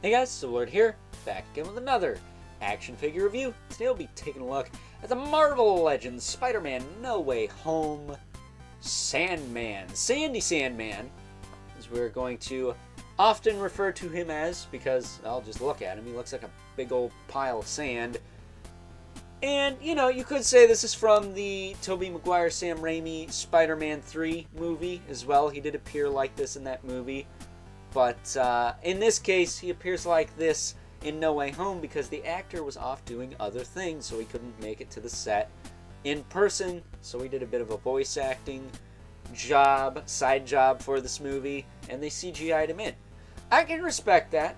Hey guys, so Lord here, back again with another action figure review. Today we'll be taking a look at the Marvel Legends Spider-Man No Way Home Sandman. Sandy Sandman, as we're going to often refer to him as, because I'll just look at him, he looks like a big old pile of sand. And, you know, you could say this is from the Tobey Maguire, Sam Raimi Spider-Man 3 movie as well. He did appear like this in that movie. But in this case, he appears like this in No Way Home because the actor was off doing other things, so he couldn't make it to the set in person. So he did a bit of a voice acting job, side job for this movie, and they CGI'd him in. I can respect that.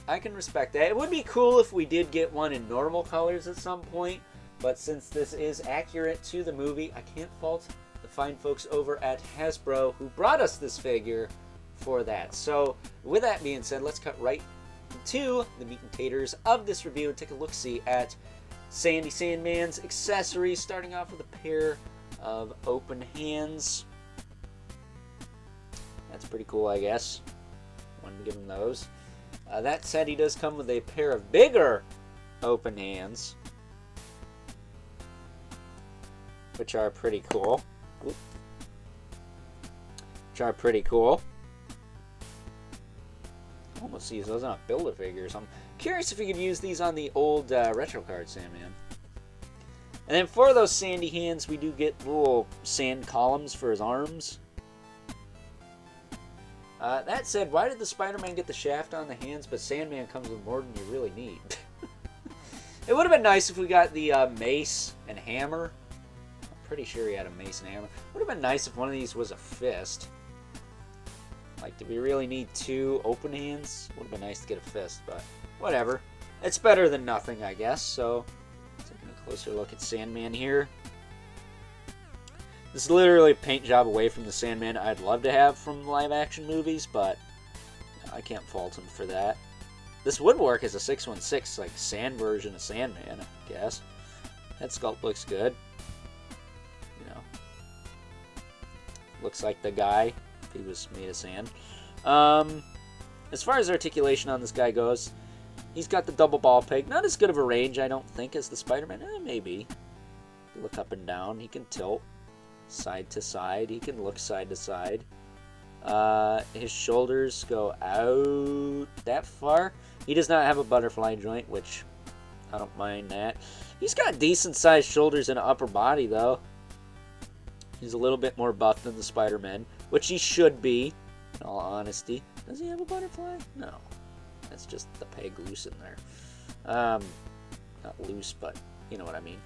It would be cool if we did get one in normal colors at some point, but since this is accurate to the movie, I can't fault the fine folks over at Hasbro who brought us this figure for that. So with that being said, let's cut right to the meat and taters of this review and take a look-see at Sandy Sandman's accessories, starting off with a pair of open hands. That's pretty cool, I guess. Wanted to give him those. That said, he does come with a pair of bigger open hands, which are pretty cool. Almost use those on a Build-A-Figure. I'm curious if you could use these on the old retro card Sandman. And then for those sandy hands, we do get little sand columns for his arms. That said, why did the Spider-Man get the shaft on the hands, but Sandman comes with more than you really need? It would have been nice if we got the mace and hammer. I'm pretty sure he had a mace and hammer. Would have been nice if one of these was a fist. Like, do we really need two open hands? Would have been nice to get a fist, but whatever. It's better than nothing, I guess. So, taking a closer look at Sandman here. This is literally a paint job away from the Sandman I'd love to have from live-action movies, but I can't fault him for that. This would work as a 616, like, sand version of Sandman, I guess. Head sculpt looks good. You know, looks like the guy if he was made of sand. As far as articulation on this guy goes, he's got the double ball peg. Not as good of a range, I don't think, as the Spider-Man. Maybe. Look up and down. He can tilt side to side. He can look side to side. His shoulders go out that far. He does not have a butterfly joint, which I don't mind that. He's got decent sized shoulders and an upper body, though. He's a little bit more buff than the Spider-Man, which he should be, in all honesty. Does he have a butterfly? No. That's just the peg loose in there. Not loose, but you know what I mean.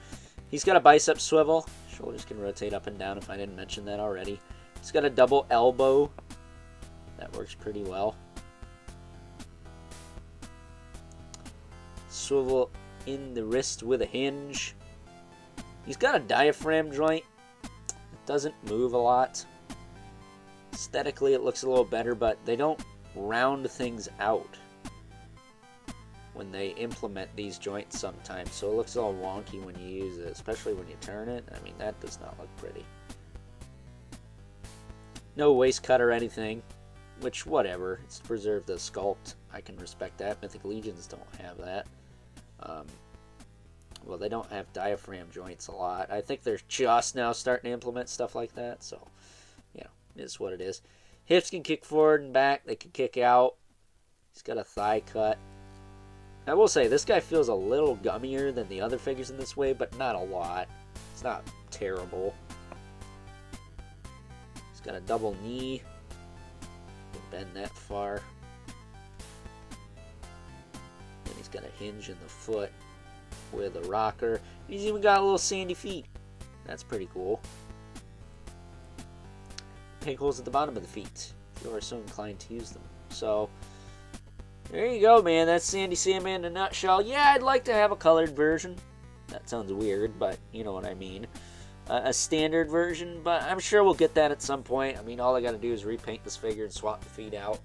He's got a bicep swivel. Shoulders can rotate up and down if I didn't mention that already. He's got a double elbow. That works pretty well. Swivel in the wrist with a hinge. He's got a diaphragm joint. It doesn't move a lot. Aesthetically, it looks a little better, but they don't round things out when they implement these joints sometimes, so it looks all wonky when you use it, especially when you turn it. I mean, that does not look pretty. No waist cut or anything, which, whatever. It's to preserve the sculpt. I can respect that. Mythic Legions don't have that. Well, they don't have diaphragm joints a lot. I think they're just now starting to implement stuff like that, so, you know, it is what it is. Hips can kick forward and back. They can kick out. He's got a thigh cut. I will say, this guy feels a little gummier than the other figures in this way, but not a lot. It's not terrible. He's got a double knee. Can bend that far. And he's got a hinge in the foot with a rocker. He's even got little sandy feet. That's pretty cool. Peg holes at the bottom of the feet, if you are so inclined to use them. So, there you go, man. That's Sandy Sandman in a nutshell. Yeah, I'd like to have a colored version. That sounds weird, but you know what I mean. A standard version, but I'm sure we'll get that at some point. I mean, all I gotta do is repaint this figure and swap the feet out.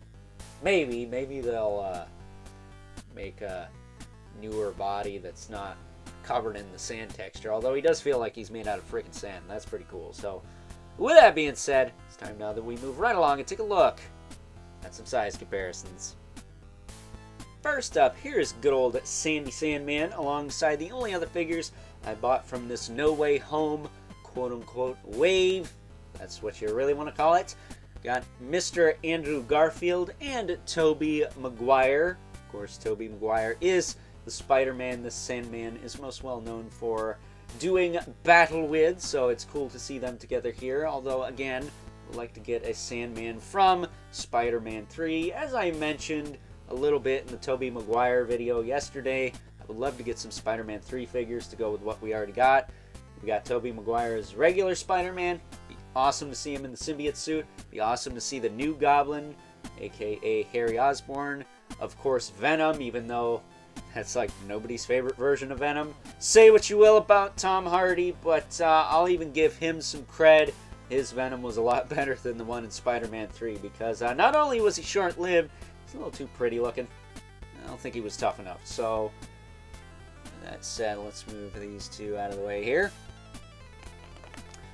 Maybe they'll make a newer body that's not covered in the sand texture. Although he does feel like he's made out of freaking sand. That's pretty cool. So, with that being said, it's time now that we move right along and take a look at some size comparisons. First up, here's good old Sandy Sandman alongside the only other figures I bought from this No Way Home quote-unquote wave. That's what you really want to call it. Got Mr. Andrew Garfield and Tobey Maguire. Of course, Tobey Maguire is the Spider-Man the Sandman is most well known for doing battle with, so it's cool to see them together here. Although, again, I'd like to get a Sandman from Spider-Man 3. As I mentioned a little bit in the Tobey Maguire video yesterday, I would love to get some Spider-Man 3 figures to go with what we already got. We got Tobey Maguire's regular Spider-Man. Be awesome to see him in the symbiote suit. Be awesome to see the new Goblin, aka Harry Osborn. Of course, Venom, even though that's like nobody's favorite version of Venom. Say what you will about Tom Hardy, but I'll even give him some cred. His Venom was a lot better than the one in Spider-Man 3 because not only was he short-lived, he's a little too pretty looking. I don't think he was tough enough. So, that said, let's move these two out of the way here.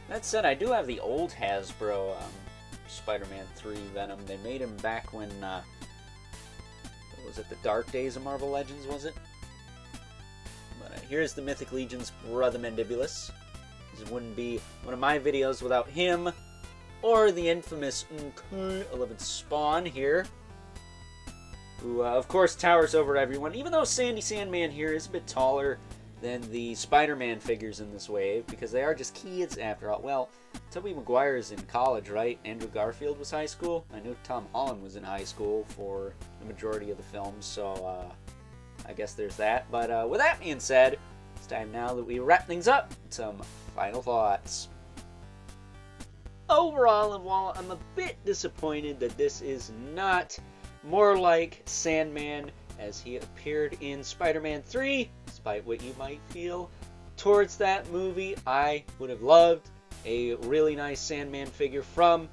That said, I do have the old Hasbro Spider-Man 3 Venom. They made him back when, what was it, the dark days of Marvel Legends, was it? But here's the Mythic Legion's Brother Mandibulus. This wouldn't be one of my videos without him, or the infamous 11th Spawn here, who, of course, towers over everyone, even though Sandy Sandman here is a bit taller than the Spider-Man figures in this wave, because they are just kids after all. Well, Tobey Maguire is in college, right? Andrew Garfield was high school. I know Tom Holland was in high school for the majority of the films, so I guess there's that. But with that being said, it's time now that we wrap things up. Some final thoughts. Overall, and while I'm a bit disappointed that this is not more like Sandman as he appeared in Spider-Man 3, despite what you might feel towards that movie, I would have loved a really nice Sandman figure from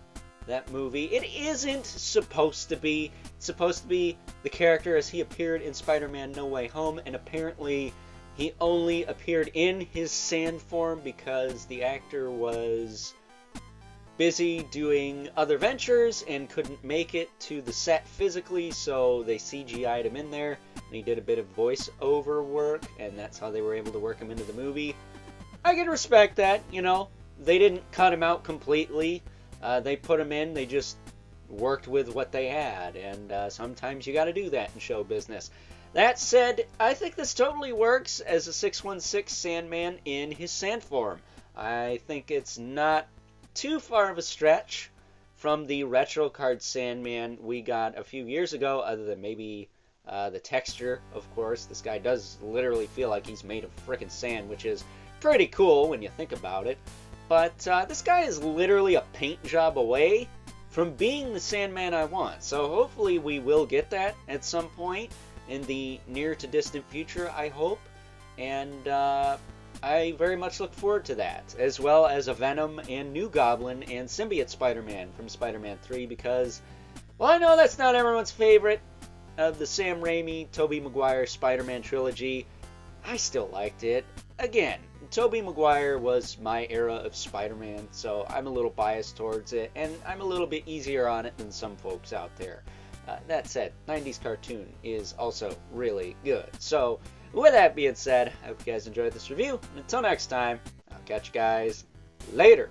that movie. It isn't supposed to be. It's supposed to be the character as he appeared in Spider-Man No Way Home, and apparently he only appeared in his sand form because the actor was busy doing other ventures and couldn't make it to the set physically, so they CGI'd him in there, and he did a bit of voiceover work, and that's how they were able to work him into the movie. I can respect that, you know. They didn't cut him out completely. They put him in, they just worked with what they had, and sometimes you gotta do that in show business. That said, I think this totally works as a 616 Sandman in his sand form. I think it's not too far of a stretch from the retro card Sandman we got a few years ago, other than maybe the texture, of course. This guy does literally feel like he's made of frickin' sand, which is pretty cool when you think about it. But this guy is literally a paint job away from being the Sandman I want. So hopefully we will get that at some point in the near to distant future, I hope. And I very much look forward to that, as well as a Venom and New Goblin and Symbiote Spider-Man from Spider-Man 3, because, well, I know that's not everyone's favorite of the Sam Raimi, Tobey Maguire Spider-Man trilogy. I still liked it. Again, Tobey Maguire was my era of Spider-Man, so I'm a little biased towards it, and I'm a little bit easier on it than some folks out there. That said, 90s cartoon is also really good. So, with that being said, I hope you guys enjoyed this review. And until next time, I'll catch you guys later.